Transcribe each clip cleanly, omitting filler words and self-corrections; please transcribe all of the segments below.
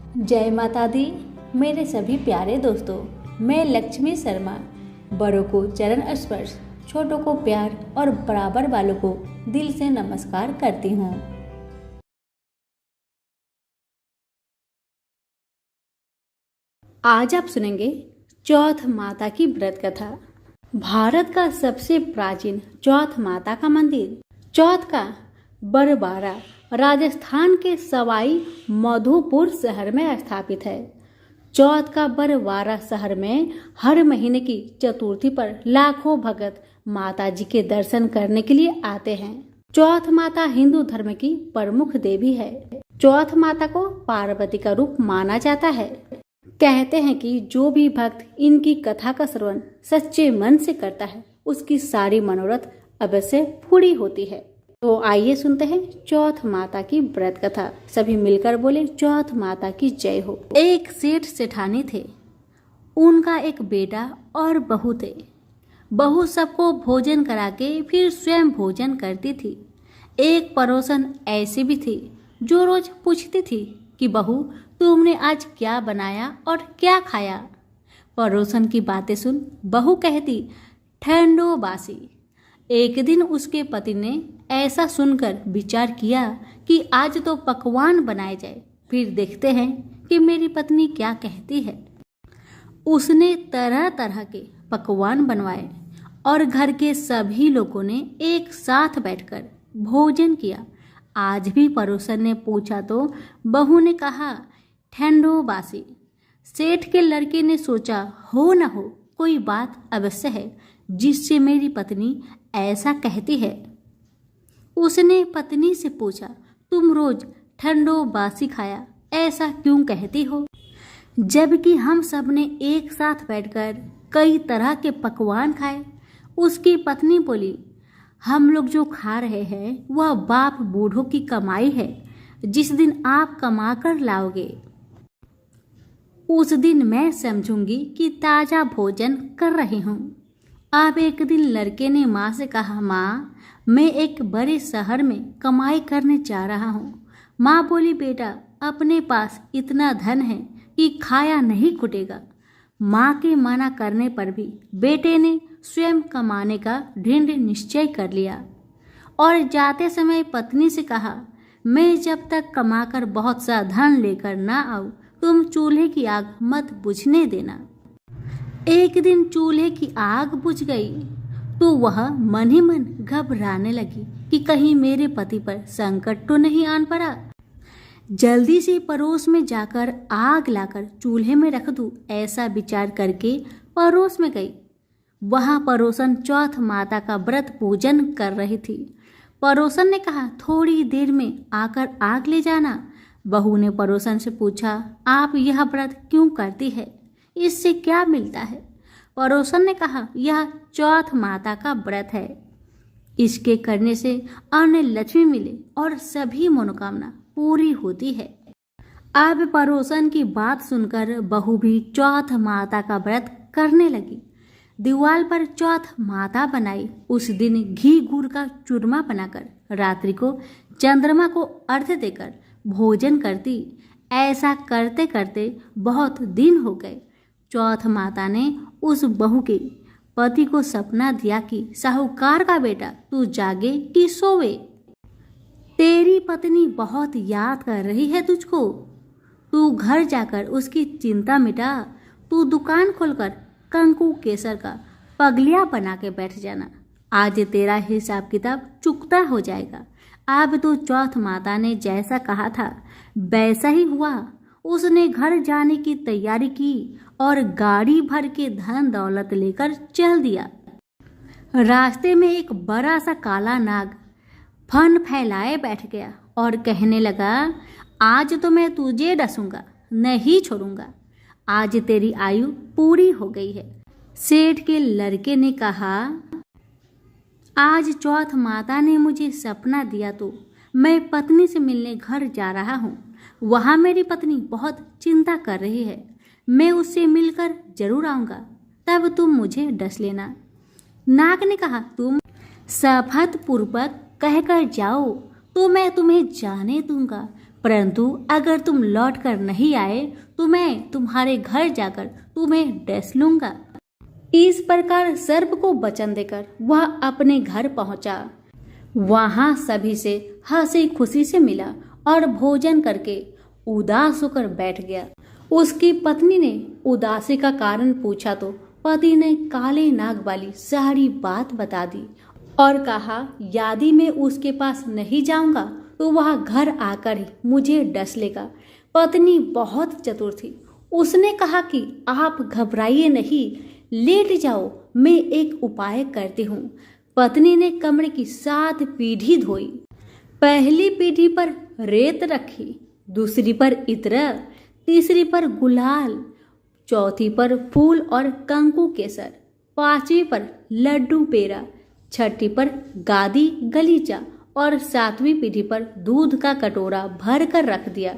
जय माता दी। मेरे सभी प्यारे दोस्तों, मैं लक्ष्मी शर्मा बड़ों को चरण स्पर्श, छोटों को प्यार और बराबर वालों को दिल से नमस्कार करती हूँ। आज आप सुनेंगे चौथ माता की व्रत कथा। भारत का सबसे प्राचीन चौथ माता का मंदिर चौथ का बरबारा राजस्थान के सवाई माधोपुर शहर में स्थापित है। चौथ का बरवारा शहर में हर महीने की चतुर्थी पर लाखों भक्त माता जी के दर्शन करने के लिए आते हैं। चौथ माता हिंदू धर्म की प्रमुख देवी है। चौथ माता को पार्वती का रूप माना जाता है। कहते हैं कि जो भी भक्त इनकी कथा का श्रवण सच्चे मन से करता है, उसकी सारी मनोरथ अवश्य पूरी होती है। तो आइए सुनते हैं चौथ माता की व्रत कथा। सभी मिलकर बोले चौथ माता की जय हो। एक सेठ सेठानी थे। उनका एक बेटा और बहू थे। बहू सबको भोजन करा के फिर स्वयं भोजन करती थी। एक पड़ोसन ऐसी भी थी जो रोज पूछती थी कि बहू, तुमने आज क्या बनाया और क्या खाया। पड़ोसन की बातें सुन बहू कहती, ठंडो बासी। एक दिन उसके पति ने ऐसा सुनकर विचार किया कि आज तो पकवान बनाए जाए, फिर देखते हैं कि मेरी पत्नी क्या कहती है। उसने तरह तरह के पकवान बनवाए और घर के सभी लोगों ने एक साथ बैठकर भोजन किया। आज भी पड़ोसन ने पूछा तो बहू ने कहा, ठंडो बासी। सेठ के लड़के ने सोचा, हो न हो कोई बात अवश्य है जिससे मेरी पत्नी ऐसा कहती है। उसने पत्नी से पूछा, तुम रोज ठंडो बासी खाया ऐसा क्यों कहती हो, जबकि हम सब ने एक साथ बैठकर कई तरह के पकवान खाए। उसकी पत्नी बोली, हम लोग जो खा रहे हैं वह बाप बूढ़ों की कमाई है। जिस दिन आप कमा कर लाओगे उस दिन मैं समझूंगी कि ताजा भोजन कर रही हूँ। अब एक दिन लड़के ने माँ से कहा, माँ, मैं एक बड़े शहर में कमाई करने जा रहा हूँ। माँ बोली, बेटा, अपने पास इतना धन है कि खाया नहीं खुटेगा। माँ के मना करने पर भी बेटे ने स्वयं कमाने का दृढ़ निश्चय कर लिया और जाते समय पत्नी से कहा, मैं जब तक कमाकर बहुत सा धन लेकर ना आऊँ, तुम चूल्हे की आग मत बुझने देना। एक दिन चूल्हे की आग बुझ गई तो वह मन ही मन घबराने लगी कि कहीं मेरे पति पर संकट तो नहीं आन पड़ा। जल्दी से पड़ोस में जाकर आग लाकर चूल्हे में रख दूं, ऐसा विचार करके पड़ोस में गई। वहां पड़ोसन चौथ माता का व्रत पूजन कर रही थी। पड़ोसन ने कहा, थोड़ी देर में आकर आग ले जाना। बहू ने पड़ोसन से पूछा, आप यह व्रत क्यों करती है, इससे क्या मिलता है। पड़ोसन ने कहा, यह चौथ माता का व्रत है। इसके करने से अन्न लक्ष्मी मिले और सभी मनोकामना पूरी होती है। अब पड़ोसन की बात सुनकर बहू भी चौथ माता का व्रत करने लगी। दीवार पर चौथ माता बनाई। उस दिन घी गुड़ का चूरमा बनाकर रात्रि को चंद्रमा को अर्घ्य देकर भोजन करती। ऐसा करते करते बहुत दिन हो गए। चौथ माता ने उस बहू के पति को सपना दिया कि साहूकार का बेटा, तू जागे कि सोवे। तेरी पत्नी बहुत याद कर रही है तुझको। तू घर जाकर उसकी चिंता मिटा। तू दुकान खोलकर कंकु केसर का पगलिया बना के बैठ जाना। आज तेरा हिसाब किताब चुकता हो जाएगा। अब तो चौथ माता ने जैसा कहा था वैसा ही हुआ। उसने घर जाने की तैयारी की और गाड़ी भर के धन दौलत लेकर चल दिया। रास्ते में एक बड़ा सा काला नाग फन फैलाए बैठ गया और कहने लगा, आज तो मैं तुझे डसूंगा, नहीं छोड़ूंगा। आज तेरी आयु पूरी हो गई है। सेठ के लड़के ने कहा, आज चौथ माता ने मुझे सपना दिया तो मैं पत्नी से मिलने घर जा रहा हूँ। वहाँ मेरी पत्नी बहुत चिंता कर रही है। मैं उससे मिलकर जरूर आऊँगा, तब तुम मुझे डस लेना। नाग ने कहा, तुम शपथ पूर्वक कहकर जाओ तो मैं तुम्हें जाने दूंगा। परंतु अगर तुम लौट कर नहीं आए तो मैं तुम्हारे घर जाकर तुम्हें डस लूंगा। इस प्रकार सर्प को वचन देकर वह अपने घर पहुंचा। वहां सभी से हंसी खुशी से मिला और भोजन करके उदास होकर बैठ गया। उसकी पत्नी ने उदासी का कारण पूछा तो पति ने काले नाग वाली सारी बात बता दी और कहा, यदि मैं उसके पास नहीं जाऊंगा तो वह घर आकर ही मुझे डस लेगा। पत्नी बहुत चतुर थी। उसने कहा कि आप घबराइए नहीं, लेट जाओ, मैं एक उपाय करती हूँ। पत्नी ने कमरे की 7 पीढ़ी धोई। पहली पीढ़ी पर रेत रखी, दूसरी पर इत्र, तीसरी पर गुलाल, चौथी पर फूल और कंकु केसर, पांचवी पर लड्डू पेड़ा, छठी पर गादी गलीचा और 7वीं पीढ़ी पर दूध का कटोरा भर कर रख दिया।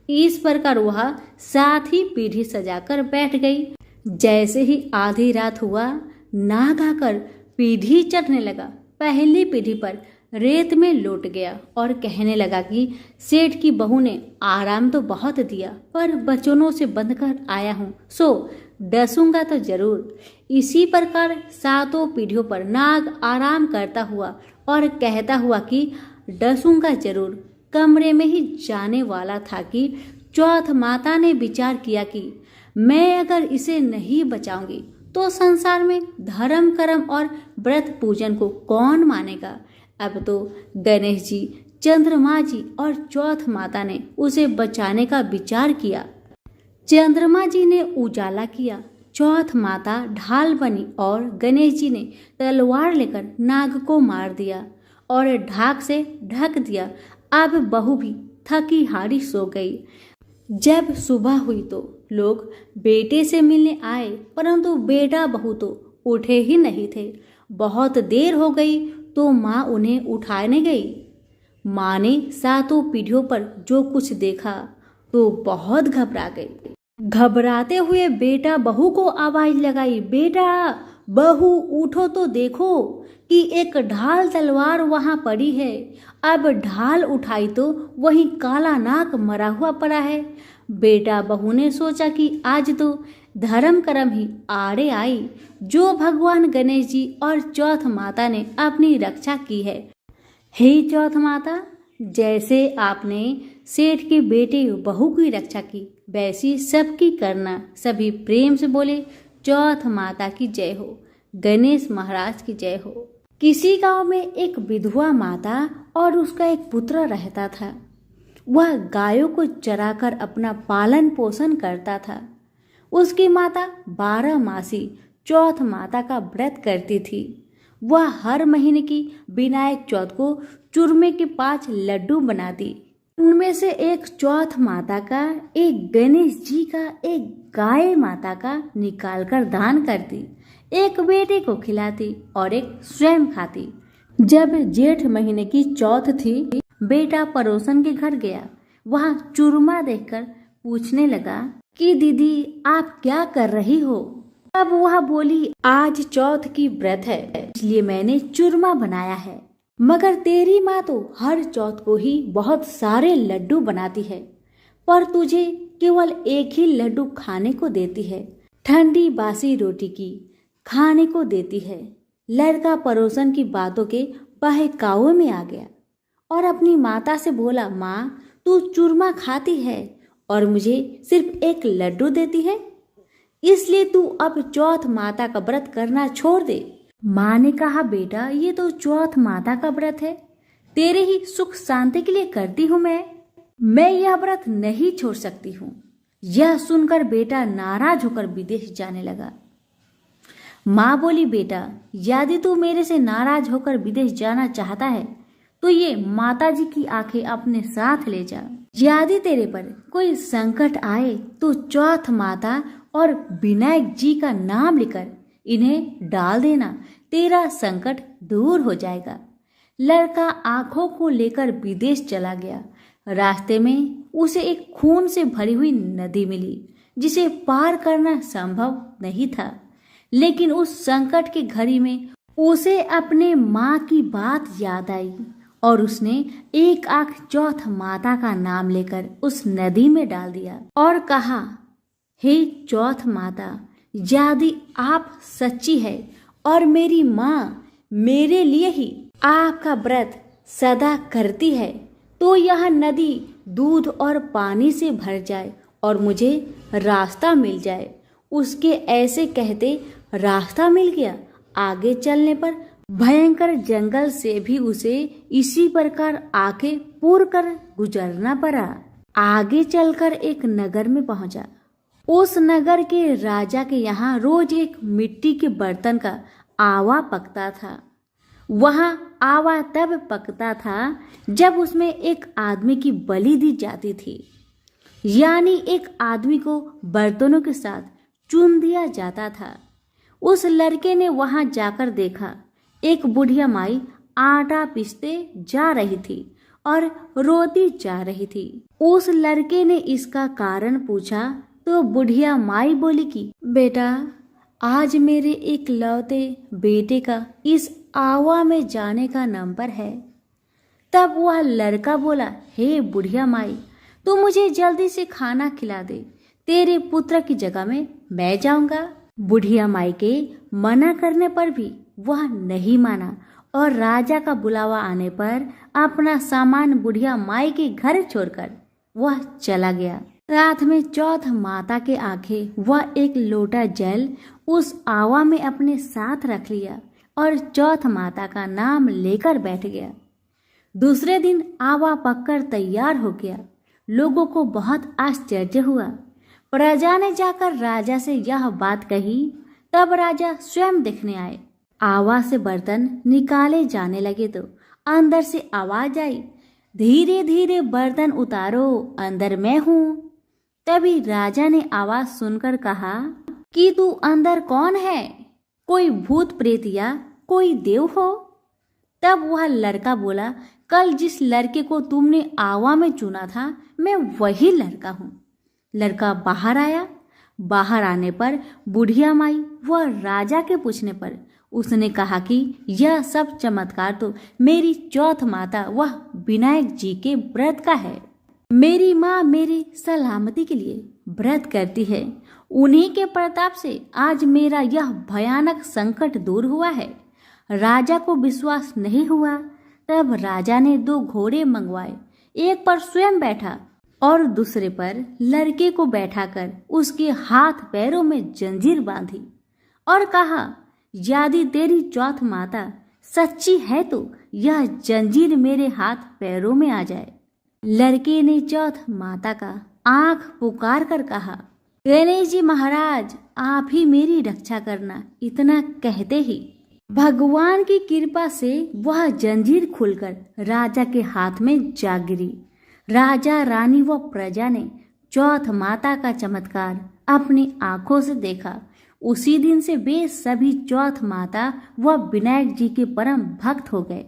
इस प्रकार वह 7 ही पीढ़ी सजाकर बैठ गई। जैसे ही आधी रात हुआ, नाग आकर पीढ़ी चढ़ने लगा। पहली पीढ़ी पर रेत में लौट गया और कहने लगा कि सेठ की बहू ने आराम तो बहुत दिया, पर बचनों से बंध कर आया हूँ, सो डसूंगा तो जरूर। इसी प्रकार 7 पीढ़ियों पर नाग आराम करता हुआ और कहता हुआ कि डसूंगा जरूर, कमरे में ही जाने वाला था कि चौथ माता ने विचार किया कि मैं अगर इसे नहीं बचाऊंगी तो संसार में धर्म कर्म और व्रत पूजन को कौन मानेगा। अब तो गणेश जी, चंद्रमा जी और चौथ माता ने उसे बचाने का विचार किया। चंद्रमा जी ने उजाला किया, चौथ माता ढाल बनी और गणेश जी ने तलवार लेकर नाग को मार दिया और ढाक से ढक दिया। अब बहू भी थकी हारी सो गई। जब सुबह हुई तो लोग बेटे से मिलने आए, परंतु बेटा बहू तो उठे ही नहीं थे। बहुत देर हो गई तो माँ उन्हें उठाने गई। माँ ने 7 पीढ़ियों पर जो कुछ देखा तो बहुत घबरा गई। घबराते हुए बेटा बहू को आवाज लगाई, बेटा बहू उठो तो देखो कि एक ढाल तलवार वहां पड़ी है। अब ढाल उठाई तो वहीं काला नाग मरा हुआ पड़ा है। बेटा बहू ने सोचा कि आज तो धर्म कर्म ही आड़े आई, जो भगवान गणेश जी और चौथ माता ने अपनी रक्षा की है। हे चौथ माता, जैसे आपने सेठ के बेटे बहू की रक्षा की, वैसी सबकी करना। सभी प्रेम से बोले, चौथ माता की जय हो, गणेश महाराज की जय हो। किसी गांव में एक विधवा माता और उसका एक पुत्र रहता था। वह गायों को चराकर अपना पालन पोषण करता था। उसकी माता 12 मासी चौथ माता का व्रत करती थी। वह हर महीने की विनायक चौथ को चूरमे के 5 लड्डू बनाती। उनमें से एक चौथ माता का, एक गणेश जी का, एक गाय माता का निकालकर दान करती, एक बेटे को खिलाती और एक स्वयं खाती। जब जेठ महीने की चौथ थी, बेटा पड़ोसन के घर गया। वहां चूरमा देखकर पूछने लगा कि दीदी आप क्या कर रही हो। अब वह बोली, आज चौथ की व्रत है, इसलिए मैंने चूरमा बनाया है। मगर तेरी माँ तो हर चौथ को ही बहुत सारे लड्डू बनाती है, पर तुझे केवल एक ही लड्डू खाने को देती है। ठंडी बासी रोटी की खाने को देती है। लड़का पड़ोसन की बातों के बहकावे में आ गया और अपनी माता से बोला, माँ तू चूरमा खाती है और मुझे सिर्फ एक लड्डू देती है, इसलिए तू अब चौथ माता का व्रत करना छोड़ दे। माँ ने कहा, बेटा ये तो चौथ माता का व्रत है, तेरे ही सुख शांति के लिए करती हूँ मैं यह व्रत नहीं छोड़ सकती हूँ। यह सुनकर बेटा नाराज होकर विदेश जाने लगा। माँ बोली, बेटा यदि तू मेरे से नाराज होकर विदेश जाना चाहता है तो ये माताजी की आंखें अपने साथ ले जा। यदि तेरे पर कोई संकट आए तो चौथ माता और विनायक जी का नाम लेकर इन्हें डाल देना, तेरा संकट दूर हो जाएगा। लड़का आंखों को लेकर विदेश चला गया। रास्ते में उसे एक खून से भरी हुई नदी मिली, जिसे पार करना संभव नहीं था। लेकिन उस संकट की घड़ी में उसे अपने माँ की बात याद आई और उसने एक आंख चौथ माता का नाम लेकर उस नदी में डाल दिया और कहा, हे चौथ माता, यदि आप सच्ची है और मेरी माँ मेरे लिए ही आपका व्रत सदा करती है, तो यह नदी दूध और पानी से भर जाए और मुझे रास्ता मिल जाए। उसके ऐसे कहते रास्ता मिल गया। आगे चलने पर भयंकर जंगल से भी उसे इसी प्रकार आके पूर कर गुजरना पड़ा। आगे चलकर एक नगर में पहुंचा। उस नगर के राजा के यहाँ रोज एक मिट्टी के बर्तन का आवा पकता था। वहाँ आवा तब पकता था जब उसमें एक आदमी की बलि दी जाती थी, यानी एक आदमी को बर्तनों के साथ चुन दिया जाता था। उस लड़के ने वहां जाकर देखा, एक बुढ़िया माई आटा पीसते जा रही थी और रोती जा रही थी। उस लड़के ने इसका कारण पूछा तो बुढ़िया माई बोली कि बेटा, आज मेरे एक लौते बेटे का इस आवा में जाने का नंबर है। तब वह लड़का बोला, हे बुढ़िया माई, तू मुझे जल्दी से खाना खिला दे, तेरे पुत्र की जगह में मैं जाऊंगा। बुढ़िया माई के मना करने पर भी वह नहीं माना और राजा का बुलावा आने पर अपना सामान बुढ़िया माई के घर छोड़कर वह चला गया। रात में चौथ माता के आंखें वह एक लोटा जल उस आवा में अपने साथ रख लिया और चौथ माता का नाम लेकर बैठ गया। दूसरे दिन आवा पककर तैयार हो गया। लोगों को बहुत आश्चर्य हुआ। प्रजा ने जाकर राजा से यह बात कही। तब राजा स्वयं देखने आए। आवा से बर्तन निकाले जाने लगे तो अंदर से आवाज आई, धीरे धीरे बर्तन उतारो, अंदर मैं हूँ। तभी राजा ने आवाज सुनकर कहा कि तू अंदर कौन है? कोई भूत प्रेत या कोई देव हो? तब वह लड़का बोला, कल जिस लड़के को तुमने आवा में चुना था, मैं वही लड़का हूँ। लड़का बाहर आया। बाहर आने पर बुढ़िया माई व राजा के पूछने पर उसने कहा कि यह सब चमत्कार तो मेरी चौथ माता वह विनायक जी के व्रत का है। मेरी माँ मेरी सलामती के लिए व्रत करती है। उन्हीं के प्रताप से आज मेरा यह भयानक संकट दूर हुआ है। राजा को विश्वास नहीं हुआ। तब राजा ने 2 घोड़े मंगवाए। एक पर स्वयं बैठा और दूसरे पर लड़के को बैठाकर उसके हाथ पैरों में जंजीर बांधी और कहा, यदि तेरी चौथ माता सच्ची है तो यह जंजीर मेरे हाथ पैरों में आ जाए। लड़के ने चौथ माता का आंख पुकार कर कहा, गणेश जी महाराज, आप ही मेरी रक्षा करना। इतना कहते ही भगवान की कृपा से वह जंजीर खुलकर राजा के हाथ में जा गिरी। राजा, रानी व प्रजा ने चौथ माता का चमत्कार अपनी आंखों से देखा। उसी दिन से वे सभी चौथ माता व विनायक जी के परम भक्त हो गए।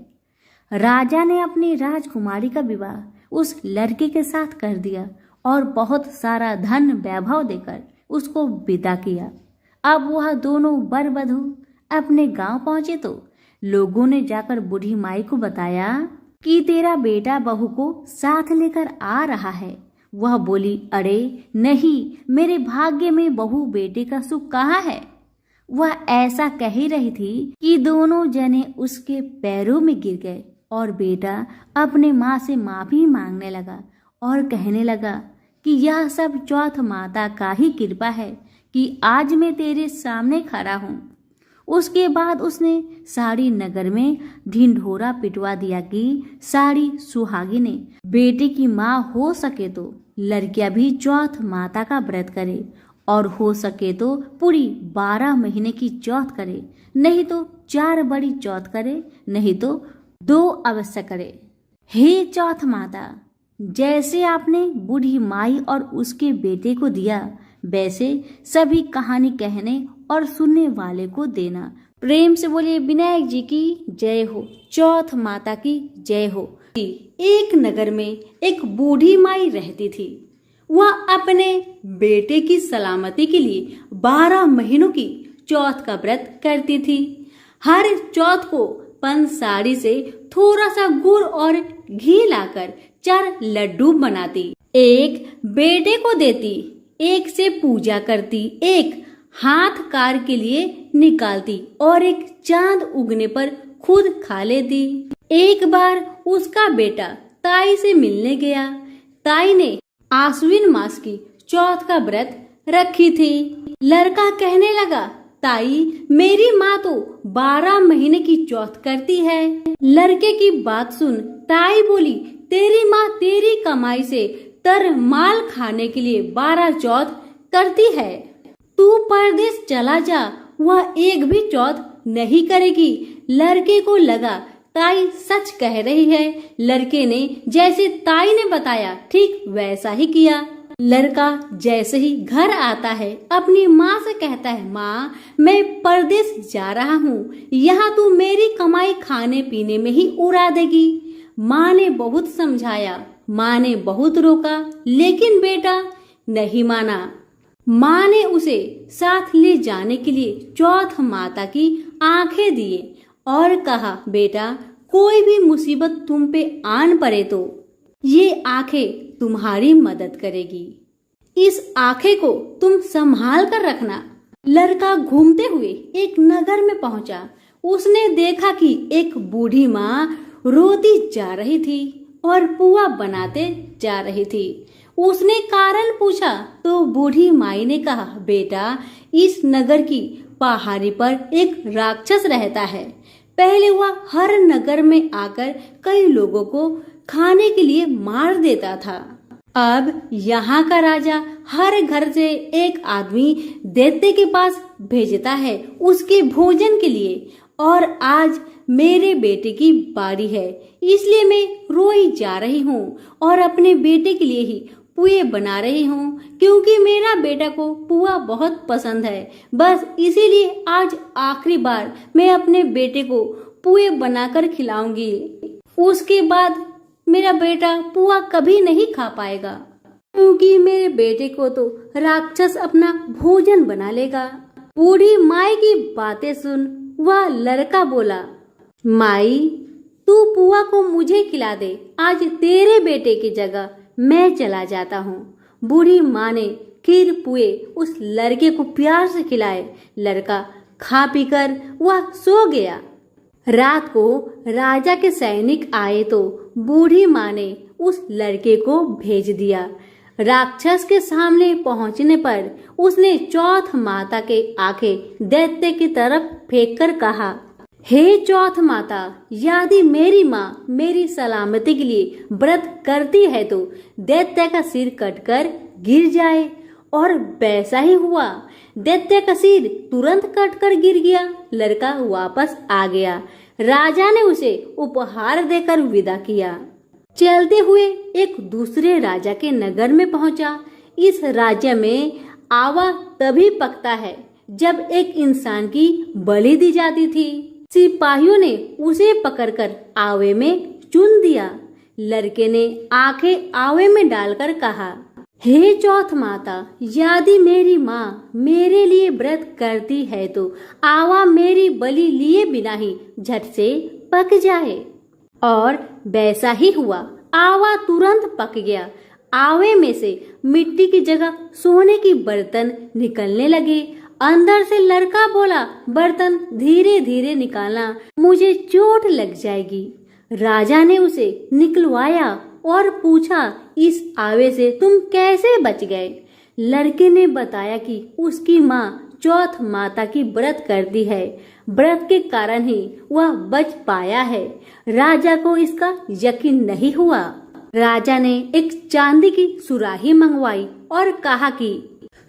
राजा ने अपनी राजकुमारी का विवाह उस लड़के के साथ कर दिया और बहुत सारा धन वैभव देकर उसको विदा किया। अब वह दोनों वर वधू अपने गांव पहुंचे तो लोगों ने जाकर बूढ़ी माई को बताया कि तेरा बेटा बहू को साथ लेकर आ रहा है। वह बोली, अरे नहीं, मेरे भाग्य में बहू बेटे का सुख कहाँ है। वह ऐसा कह ही रही थी कि दोनों जने उसके पैरों में गिर गए और बेटा अपने माँ से माफी मांगने लगा और कहने लगा कि यह सब चौथ माता का ही कृपा है कि आज मैं तेरे सामने खड़ा हूँ। उसके बाद उसने सारी नगर में ढिंढोरा पिटवा दिया कि सारी सुहागिनें बेटे की माँ हो सके तो लड़कियां भी चौथ माता का व्रत करे और हो सके तो पूरी 12 महीने की चौथ करे, नहीं तो 4 बड़ी चौथ करे, नहीं तो 2 अवश्य करे। हे चौथ माता, जैसे आपने बूढ़ी माई और उसके बेटे को दिया, वैसे सभी कहानी कहने और सुनने वाले को देना। प्रेम से बोलिए विनायक जी की जय हो, चौथ माता की जय हो। एक नगर में एक बूढ़ी माई रहती थी। वह अपने बेटे की सलामती के लिए 12 महीनों की चौथ का व्रत करती थी। हर चौथ को पंसारी से थोड़ा सा गुड़ और घी लाकर 4 लड्डू बनाती, एक बेटे को देती, एक से पूजा करती, एक हाथ कार के लिए निकालती और एक चांद उगने पर खुद खा लेती। एक बार उसका बेटा ताई से मिलने गया। ताई ने आश्विन मास की चौथ का व्रत रखी थी। लड़का कहने लगा, ताई मेरी माँ तो 12 महीने की चौथ करती है। लड़के की बात सुन ताई बोली, तेरी माँ तेरी कमाई से तर माल खाने के लिए 12 चौथ करती है। तू परदेश चला जा, वह एक भी चौथ नहीं करेगी। लड़के को लगा ताई सच कह रही है। लड़के ने जैसे ताई ने बताया ठीक वैसा ही किया। लड़का जैसे ही घर आता है अपनी माँ से कहता है, माँ मैं परदेश जा रहा हूँ, यहाँ तू मेरी कमाई खाने पीने में ही उड़ा देगी। माँ ने बहुत समझाया, माँ ने बहुत रोका, लेकिन बेटा नहीं माना। माँ ने उसे साथ ले जाने के लिए चौथ माता की आंखें दिए और कहा, बेटा कोई भी मुसीबत तुम पे आन पड़े तो ये आंखें तुम्हारी मदद करेगी। इस आंखें को तुम संभाल कर रखना। लड़का घूमते हुए एक नगर में पहुंचा। उसने देखा कि एक बूढ़ी माँ रोती जा रही थी और पुआ बनाते जा रही थी। उसने कारण पूछा तो बूढ़ी माई ने कहा, बेटा इस नगर की पहाड़ी पर एक राक्षस रहता है। पहले वह हर नगर में आकर कई लोगों को खाने के लिए मार देता था। अब यहाँ का राजा हर घर से एक आदमी दैत्य के पास भेजता है उसके भोजन के लिए, और आज मेरे बेटे की बारी है, इसलिए मैं रोई जा रही हूँ और अपने बेटे के लिए ही पुए बना रही हूँ, क्योंकि मेरा बेटा को पुआ बहुत पसंद है। बस इसीलिए आज आखिरी बार मैं अपने बेटे को पुए बनाकर खिलाऊंगी। उसके बाद मेरा बेटा पुआ कभी नहीं खा पाएगा, क्योंकि मेरे बेटे को तो राक्षस अपना भोजन बना लेगा। बूढ़ी माई की बातें सुन वह लड़का बोला, माई तू पुआ को मुझे खिला दे, आज तेरे बेटे की जगह मैं चला जाता हूँ। बूढ़ी माँ ने खीर पुए उस लड़के को प्यार से खिलाए। लड़का खा पीकर वह सो गया। रात को राजा के सैनिक आए तो बूढ़ी माँ ने उस लड़के को भेज दिया। राक्षस के सामने पहुंचने पर उसने चौथ माता के आंखें दैत्य की तरफ फेंककर कहा, हे चौथ माता, यदि मेरी माँ मेरी सलामती के लिए व्रत करती है तो दैत्य का सिर कटकर गिर जाए। और वैसा ही हुआ। दैत्य का सिर तुरंत कटकर गिर गया। लड़का वापस आ गया। राजा ने उसे उपहार देकर विदा किया। चलते हुए एक दूसरे राजा के नगर में पहुंचा। इस राज्य में आवा तभी पकता है जब एक इंसान की बलि दी जाती थी। सिपाहियों ने उसे पकड़कर आवे में चुन दिया। लड़के ने आंखें आवे में डालकर कहा, हे चौथ माता, यदि मेरी माँ मेरे लिए व्रत करती है तो आवा मेरी बलि लिए बिना ही झट से पक जाए। और वैसा ही हुआ। आवा तुरंत पक गया। आवे में से मिट्टी की जगह सोने की बर्तन निकलने लगे। अंदर से लड़का बोला, बर्तन धीरे धीरे निकालना, मुझे चोट लग जाएगी। राजा ने उसे निकलवाया और पूछा, इस आवे से तुम कैसे बच गए? लड़के ने बताया कि उसकी माँ चौथ माता की व्रत करती है, व्रत के कारण ही वह बच पाया है। राजा को इसका यकीन नहीं हुआ। राजा ने एक चांदी की सुराही मंगवाई और कहा कि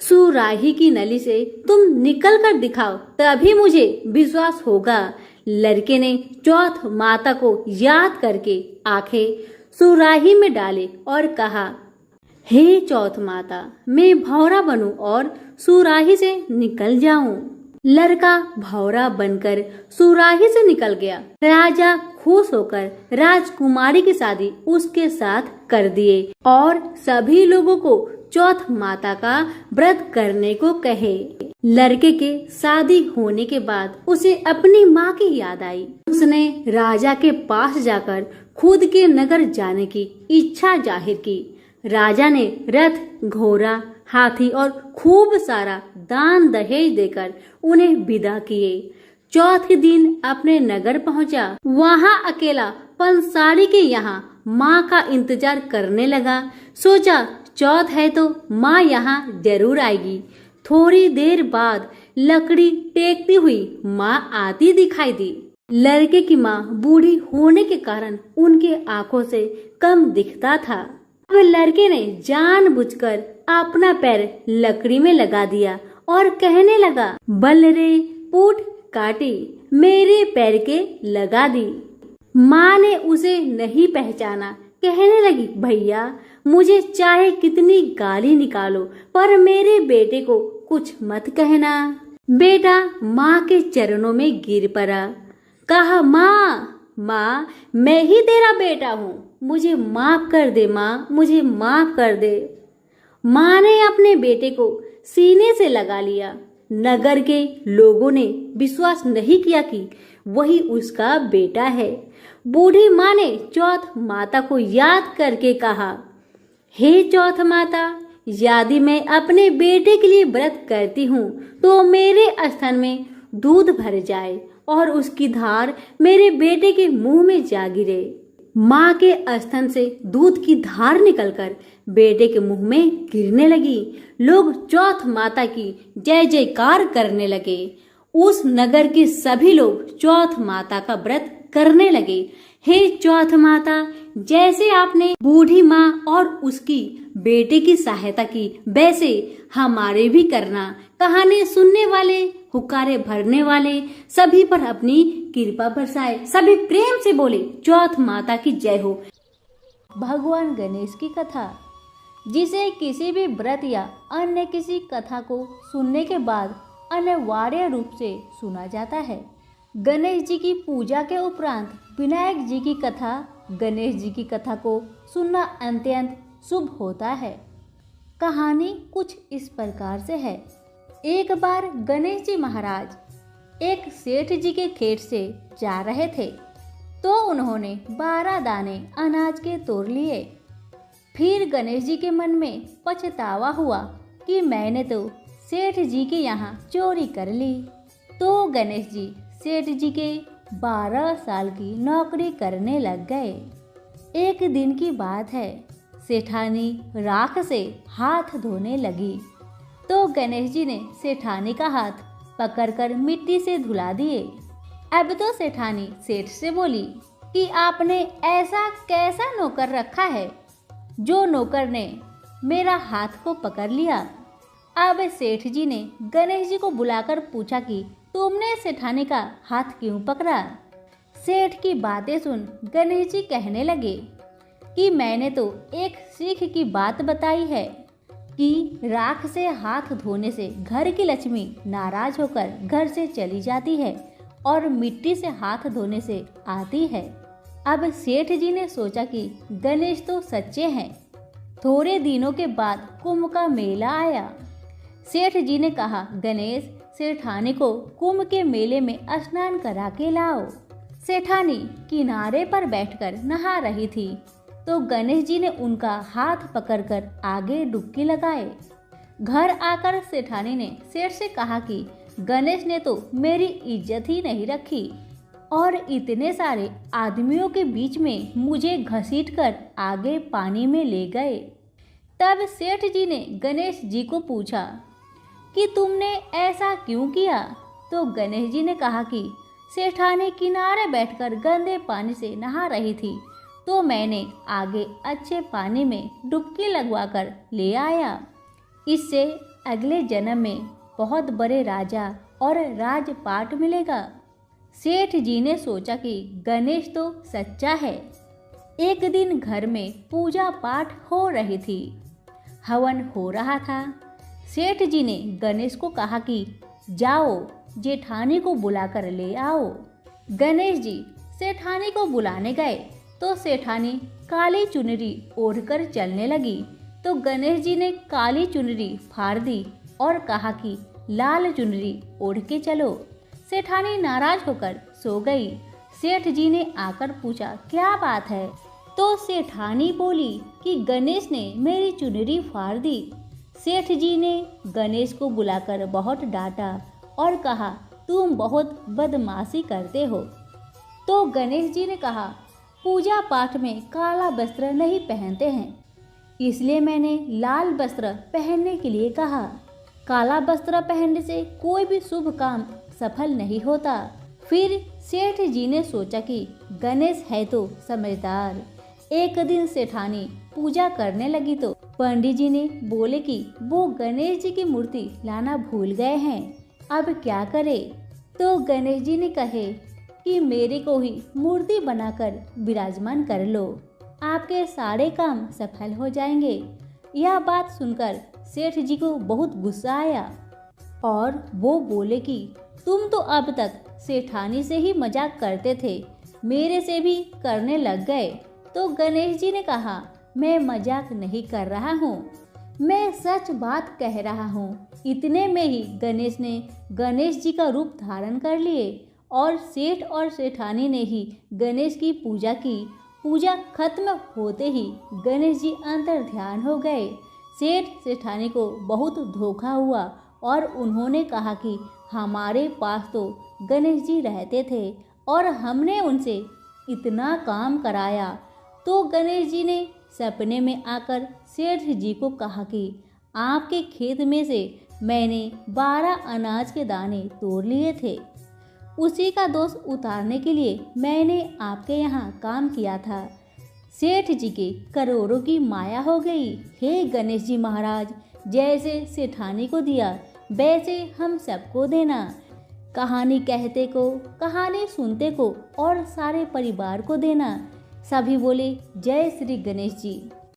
सुराही की नली से तुम निकल कर दिखाओ, तभी मुझे विश्वास होगा। लड़के ने चौथ माता को याद करके आंखें सुराही में डाले और कहा, हे चौथ माता, मैं भौरा बनूं और सुराही से निकल जाऊं। लड़का भौरा बनकर सुराही से निकल गया। राजा खुश होकर राजकुमारी की शादी उसके साथ कर दिए और सभी लोगों को चौथ माता का व्रत करने को कहे। लड़के के शादी होने के बाद उसे अपनी माँ की याद आई। उसने राजा के पास जाकर खुद के नगर जाने की इच्छा जाहिर की। राजा ने रथ, घोड़ा, हाथी और खूब सारा दान दहेज देकर उन्हें विदा किए। चौथ के दिन अपने नगर पहुंचा। वहां अकेला पंसारी के यहाँ माँ का इंतजार करने लगा। सोचा चौथ है तो माँ यहाँ जरूर आएगी। थोड़ी देर बाद लकड़ी टेकती हुई माँ आती दिखाई दी। लड़के की माँ बूढ़ी होने के कारण उनके आंखों से कम दिखता था। अब लड़के ने जानबूझकर अपना पैर लकड़ी में लगा दिया और कहने लगा, बल रे पूठ काटी, मेरे पैर के लगा दी। माँ ने उसे नहीं पहचाना। कहने लगी, भैया मुझे चाहे कितनी गाली निकालो पर मेरे बेटे को कुछ मत कहना। बेटा माँ के चरणों में गिर पड़ा। कहा, माँ मैं ही तेरा बेटा हूँ, मुझे माफ कर दे माँ, मुझे माफ कर दे। माँ ने अपने बेटे को सीने से लगा लिया। नगर के लोगों ने विश्वास नहीं किया कि वही उसका बेटा है। बूढ़ी माँ ने चौथ माता को याद करके कहा, हे चौथ माता, यदि मैं अपने बेटे के लिए व्रत करती हूँ तो मेरे स्तन में दूध भर जाए और उसकी धार मेरे बेटे के मुंह में जा गिरे। माँ के स्तन से दूध की धार निकलकर बेटे के मुंह में गिरने लगी। लोग चौथ माता की जय जयकार करने लगे। उस नगर के सभी लोग चौथ माता का व्रत करने लगे। हे चौथ माता, जैसे आपने बूढ़ी माँ और उसकी बेटे की सहायता की वैसे हमारे भी करना। कहानी सुनने वाले, हुक्कारे भरने वाले सभी पर अपनी कृपा बरसाए। सभी प्रेम से बोले, चौथ माता की जय हो। भगवान गणेश की कथा, जिसे किसी भी व्रत या अन्य किसी कथा को सुनने के बाद अनिवार्य रूप से सुना जाता है। गणेश जी की पूजा के उपरांत विनायक जी की कथा, गणेश जी की कथा को सुनना अत्यंत शुभ होता है। कहानी कुछ इस प्रकार से है। एक बार गणेश जी महाराज एक सेठ जी के खेत से जा रहे थे तो उन्होंने 12 दाने अनाज के तोड़ लिए। फिर गणेश जी के मन में पछतावा हुआ कि मैंने तो सेठ जी के यहाँ चोरी कर ली। तो गणेश जी सेठ जी के 12 साल की नौकरी करने लग गए। एक दिन की बात है, सेठानी राख से हाथ धोने लगी तो गणेश जी ने सेठानी का हाथ पकड़कर मिट्टी से धुला दिए। अब तो सेठानी सेठ से बोली कि आपने ऐसा कैसा नौकर रखा है जो नौकर ने मेरा हाथ को पकड़ लिया। अब सेठ जी ने गणेश जी को बुलाकर पूछा कि तुमने सेठानी का हाथ क्यों पकड़ा। सेठ की बातें सुन गणेश जी कहने लगे कि मैंने तो एक सीख की बात बताई है कि राख से हाथ धोने से घर की लक्ष्मी नाराज होकर घर से चली जाती है और मिट्टी से हाथ धोने से आती है। अब सेठ जी ने सोचा कि गणेश तो सच्चे हैं। थोड़े दिनों के बाद कुंभ का मेला आया। सेठ जी ने कहा, गणेश सेठानी को कुंभ के मेले में स्नान करा के लाओ। सेठानी किनारे पर बैठकर नहा रही थी तो गणेश जी ने उनका हाथ पकड़कर आगे डुबकी लगाए। घर आकर सेठानी ने सेठ से कहा कि गणेश ने तो मेरी इज्जत ही नहीं रखी और इतने सारे आदमियों के बीच में मुझे घसीटकर आगे पानी में ले गए। तब सेठ जी ने गणेश जी को पूछा कि तुमने ऐसा क्यों किया। तो गणेश जी ने कहा कि सेठानी किनारे बैठकर गंदे पानी से नहा रही थी तो मैंने आगे अच्छे पानी में डुबकी लगवाकर ले आया। इससे अगले जन्म में बहुत बड़े राजा और राजपाट मिलेगा। सेठ जी ने सोचा कि गणेश तो सच्चा है। एक दिन घर में पूजा पाठ हो रही थी, हवन हो रहा था। सेठ जी ने गणेश को कहा कि जाओ जेठानी को बुलाकर ले आओ। गणेश जी सेठानी को बुलाने गए तो सेठानी काली चुनरी ओढ़कर चलने लगी। तो गणेश जी ने काली चुनरी फाड़ दी और कहा कि लाल चुनरी ओढ़ के चलो। सेठानी नाराज होकर सो गई। सेठ जी ने आकर पूछा, क्या बात है? तो सेठानी बोली कि गणेश ने मेरी चुनरी फाड़ दी। सेठ जी ने गणेश को बुलाकर बहुत डांटा और कहा, तुम बहुत बदमाशी करते हो। तो गणेश जी ने कहा, पूजा पाठ में काला वस्त्र नहीं पहनते हैं, इसलिए मैंने लाल वस्त्र पहनने के लिए कहा। काला वस्त्र पहनने से कोई भी शुभ काम सफल नहीं होता। फिर सेठ जी ने सोचा कि गणेश है तो समझदार। एक दिन सेठानी पूजा करने लगी तो पंडित जी ने बोले कि वो गणेश जी की मूर्ति लाना भूल गए हैं, अब क्या करे? तो गणेश जी ने कहे कि मेरे को ही मूर्ति बनाकर विराजमान कर लो, आपके सारे काम सफल हो जाएंगे। यह बात सुनकर सेठ जी को बहुत गुस्सा आया और वो बोले कि तुम तो अब तक सेठानी से ही मजाक करते थे, मेरे से भी करने लग गए। तो गणेश जी ने कहा, मैं मजाक नहीं कर रहा हूँ, मैं सच बात कह रहा हूँ। इतने में ही गणेश ने गणेश जी का रूप धारण कर लिए और सेठ और सेठानी ने ही गणेश की पूजा की। पूजा खत्म होते ही गणेश जी अंतर ध्यान हो गए। सेठ सेठानी को बहुत धोखा हुआ और उन्होंने कहा कि हमारे पास तो गणेश जी रहते थे और हमने उनसे इतना काम कराया। तो गणेश जी ने सपने में आकर सेठ जी को कहा कि आपके खेत में से मैंने 12 अनाज के दाने तोड़ लिए थे, उसी का दोष उतारने के लिए मैंने आपके यहाँ काम किया था। सेठ जी के करोड़ों की माया हो गई। हे गणेश जी महाराज, जैसे सेठानी को दिया वैसे हम सबको देना। कहानी कहते को, कहानी सुनते को और सारे परिवार को देना। सभी बोले, जय श्री गणेश जी।